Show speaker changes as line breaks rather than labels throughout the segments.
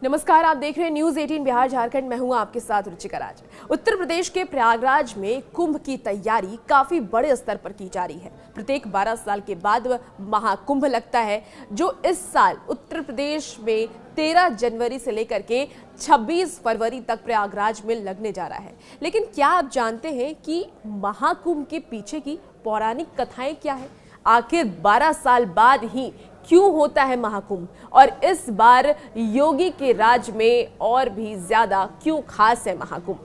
नमस्कार, आप देख रहे हैं न्यूज 18 बिहार झारखंड। मैं हूं आपके साथ रुचिका राज। उत्तर प्रदेश के प्रयागराज में कुंभ की तैयारी काफी बड़े स्तर पर की जा रही है। प्रत्येक 12 साल के बाद महाकुंभ लगता है, जो इस साल उत्तर प्रदेश में 13 जनवरी से लेकर के 26 फरवरी तक प्रयागराज में लगने जा रहा है। लेकिन क्या आप जानते हैं कि महाकुंभ के पीछे की पौराणिक कथाएं क्या है? आखिर 12 साल बाद ही क्यों होता है महाकुंभ, और इस बार योगी के राज में और भी ज्यादा क्यों खास है महाकुंभ?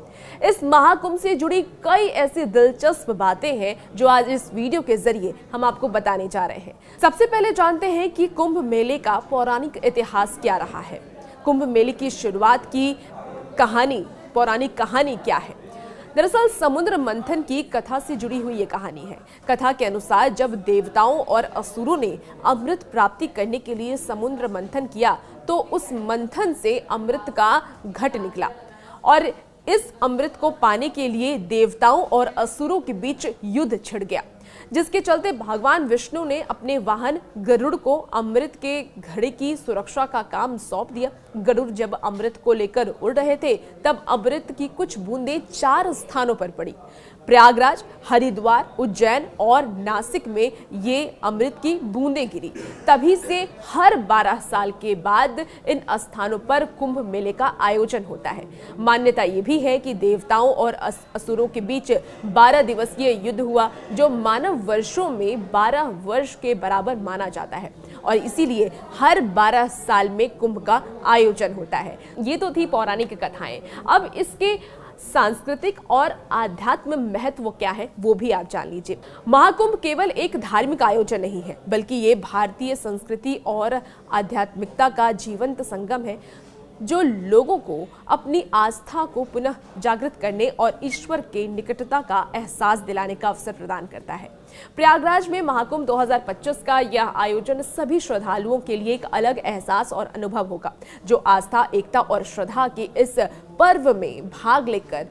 इस महाकुंभ से जुड़ी कई ऐसी दिलचस्प बातें हैं जो आज इस वीडियो के जरिए हम आपको बताने जा रहे हैं। सबसे पहले जानते हैं कि कुंभ मेले का पौराणिक इतिहास क्या रहा है। कुंभ मेले की शुरुआत की पौराणिक कहानी क्या है? दरअसल समुद्र मंथन की कथा से जुड़ी हुई ये कहानी है। कथा के अनुसार जब देवताओं और असुरों ने अमृत प्राप्ति करने के लिए समुद्र मंथन किया तो उस मंथन से अमृत का घट निकला, और इस अमृत को पाने के लिए देवताओं और असुरों के बीच युद्ध छिड़ गया, जिसके चलते भगवान विष्णु ने अपने वाहन गरुड़ को अमृत के घड़े की सुरक्षा का काम सौंप दिया। गरुड़ जब अमृत को लेकर उड़ रहे थे तब अमृत की कुछ बूंदें 4 स्थानों पर पड़ी। प्रयागराज, हरिद्वार, उज्जैन और नासिक में ये अमृत की बूंदें गिरी। तभी से हर 12 साल के बाद इन स्थानों पर कुंभ मेले का आयोजन होता है। मान्यता ये भी है कि देवताओं और असुरों के बीच 12 दिवसीय युद्ध हुआ, जो मानव वर्षों में 12 वर्ष के बराबर माना जाता है, और इसीलिए हर 12 साल में कुंभ का आयोजन होता है। ये तो थी पौराणिक कथाएं। अब इसके सांस्कृतिक और आध्यात्म महत्व क्या है वो भी आप जान लीजिए। महाकुंभ केवल एक धार्मिक आयोजन नहीं है, बल्कि ये भारतीय संस्कृति और आध्यात्मिकता का जीवंत संगम है, जो लोगों को अपनी आस्था को पुनः जागृत करने और ईश्वर के निकटता का एहसास दिलाने का अवसर प्रदान करता है। प्रयागराज में महाकुंभ 2025 का यह आयोजन सभी श्रद्धालुओं के लिए एक अलग एहसास और अनुभव होगा, जो आस्था, एकता और श्रद्धा के इस पर्व में भाग लेकर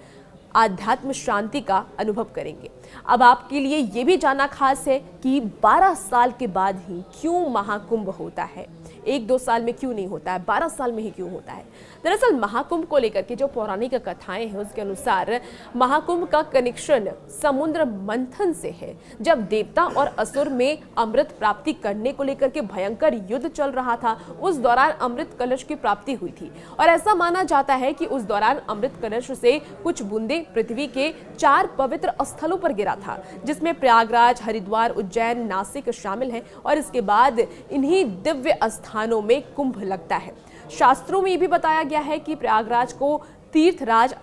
आध्यात्म शांति का अनुभव करेंगे। अब आपके लिए ये भी जानना खास है कि 12 साल के बाद ही क्यों महाकुंभ होता है। 1-2 साल में क्यों नहीं होता है, 12 साल में ही क्यों होता है? दरअसल महाकुंभ को लेकर के जो पौराणिक कथाएं हैं उसके अनुसार महाकुंभ का कनेक्शन समुद्र मंथन से है। जब देवता और असुर में अमृत प्राप्ति करने को लेकर के भयंकर युद्ध चल रहा था, उस दौरान अमृत कलश की प्राप्ति हुई थी, और ऐसा माना जाता है कि उस दौरान अमृत कलश से कुछ बूंदे पृथ्वी के 4 पवित्र स्थलों पर गिरा था, जिसमें प्रयागराज, हरिद्वार, उज्जैन, नासिक शामिल हैं, और इसके बाद इन्हीं दिव्य स्थानों में कुंभ लगता है। शास्त्रों में ये भी बताया गया है कि प्रयागराज को तीर्थराज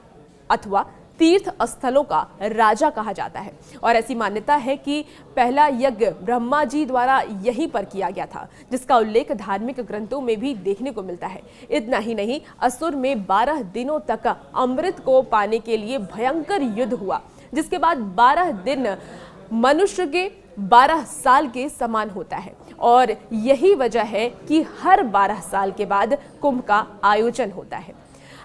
अथवा तीर्थ स्थलों का राजा कहा जाता है, और ऐसी मान्यता है कि पहला यज्ञ ब्रह्मा जी द्वारा यहीं पर किया गया था, जिसका उल्लेख धार्मिक ग्रंथों में भी देखने को मिलता है। इतना ही नहीं, असुर में 12 दिनों तक अमृत को पाने के लिए भयंकर युद्ध हुआ, जिसके बाद 12 दिन मनुष्य के 12 साल के समान होता है, और यही वजह है कि हर 12 साल के बाद कुंभ का आयोजन होता है।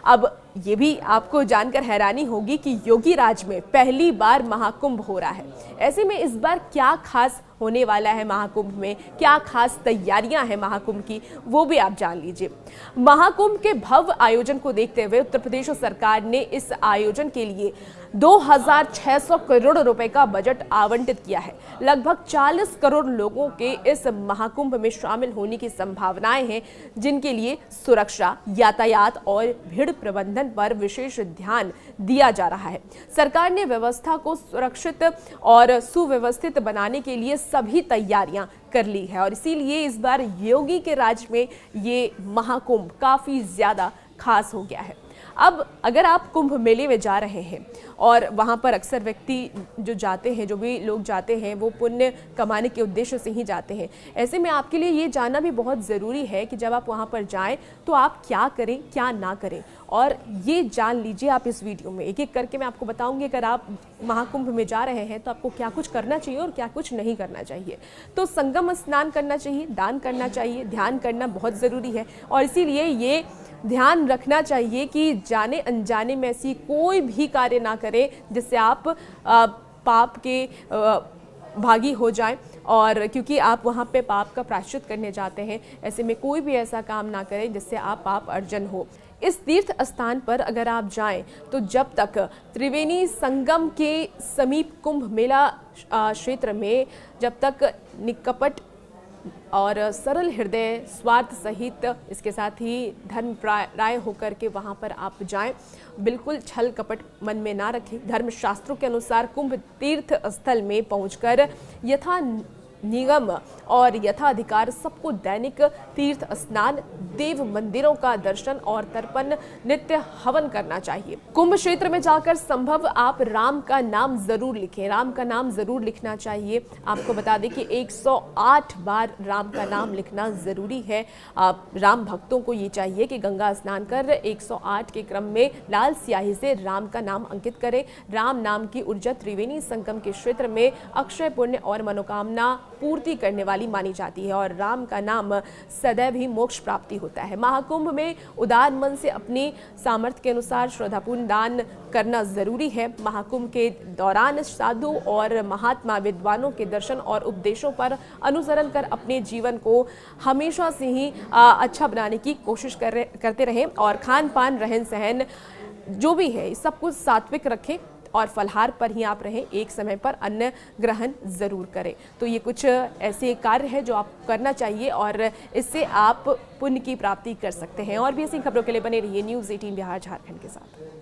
अब ये भी आपको जानकर हैरानी होगी कि योगी राज में पहली बार महाकुंभ हो रहा है। ऐसे में इस बार क्या खास होने वाला है महाकुंभ में, क्या खास तैयारियां हैं महाकुंभ की, वो भी आप जान लीजिए। महाकुंभ के भव्य आयोजन को देखते हुए उत्तर प्रदेश सरकार ने इस आयोजन के लिए 2600 करोड़ रुपए का बजट आवंटित किया है। लगभग 40 करोड़ लोगों के इस महाकुंभ में शामिल होने की संभावनाएं हैं, जिनके लिए सुरक्षा, यातायात और भीड़ प्रबंधन पर विशेष ध्यान दिया जा रहा है। सरकार ने व्यवस्था को सुरक्षित और सुव्यवस्थित बनाने के लिए सभी तैयारियां कर ली है, और इसीलिए इस बार योगी के राज में ये महाकुंभ काफी ज्यादा खास हो गया है। अब अगर आप कुंभ मेले में जा रहे हैं, और वहाँ पर अक्सर व्यक्ति जो जाते हैं, जो भी लोग जाते हैं, वो पुण्य कमाने के उद्देश्य से ही जाते हैं। ऐसे में आपके लिए ये जानना भी बहुत ज़रूरी है कि जब आप वहाँ पर जाएं तो आप क्या करें, क्या ना करें, और ये जान लीजिए आप इस वीडियो में। एक एक करके मैं आपको बताऊंगी अगर आप महाकुंभ में जा रहे हैं तो आपको क्या कुछ करना चाहिए और क्या कुछ नहीं करना चाहिए। तो संगम स्नान करना चाहिए, दान करना चाहिए, ध्यान करना बहुत ज़रूरी है, और इसीलिए ये ध्यान रखना चाहिए कि जाने अनजाने में ऐसी कोई भी कार्य ना करें जिससे आप पाप के भागी हो जाएं, और क्योंकि आप वहाँ पे पाप का प्रायश्चित करने जाते हैं, ऐसे में कोई भी ऐसा काम ना करें जिससे आप पाप अर्जन हो। इस तीर्थ स्थान पर अगर आप जाएं तो जब तक त्रिवेणी संगम के समीप कुंभ मेला क्षेत्र में जब तक निकपट और सरल हृदय स्वार्थ सहित इसके साथ ही धर्म राय होकर के वहां पर आप जाएं, बिल्कुल छल कपट मन में ना रखें। धर्म शास्त्रों के अनुसार कुंभ तीर्थ स्थल में पहुंचकर यथा निगम और यथाधिकार सबको दैनिक तीर्थ स्नान, देव मंदिरों का दर्शन और तर्पण नित्य हवन करना चाहिए। कुंभ क्षेत्र में जाकर संभव आप राम का नाम जरूर लिखें, राम का नाम जरूर लिखना चाहिए। आपको बता दें कि 108 बार राम का नाम लिखना जरूरी है। आप राम भक्तों को ये चाहिए कि गंगा स्नान कर 108 के क्रम में लाल स्याही से राम का नाम अंकित करें। राम नाम की ऊर्जा त्रिवेणी संगम के क्षेत्र में अक्षय पुण्य और मनोकामना पूर्ति करने वाली मानी जाती है और राम का नाम सदैव ही मोक्ष प्राप्ति होता है। महाकुंभ में उदार मन से अपनी सामर्थ्य के अनुसार श्रद्धापूर्ण दान करना जरूरी है। महाकुंभ के दौरान साधु और महात्मा विद्वानों के दर्शन और उपदेशों पर अनुसरण कर अपने जीवन को हमेशा से ही अच्छा बनाने की कोशिश करते रहें और खान पान रहन सहन जो भी है सब कुछ सात्विक रखें और फलहार पर ही आप रहें, एक समय पर अन्न ग्रहण जरूर करें। तो ये कुछ ऐसे कार्य है जो आप करना चाहिए और इससे आप पुण्य की प्राप्ति कर सकते हैं। और भी ऐसी खबरों के लिए बने रहिए न्यूज़ 18 बिहार झारखंड के साथ।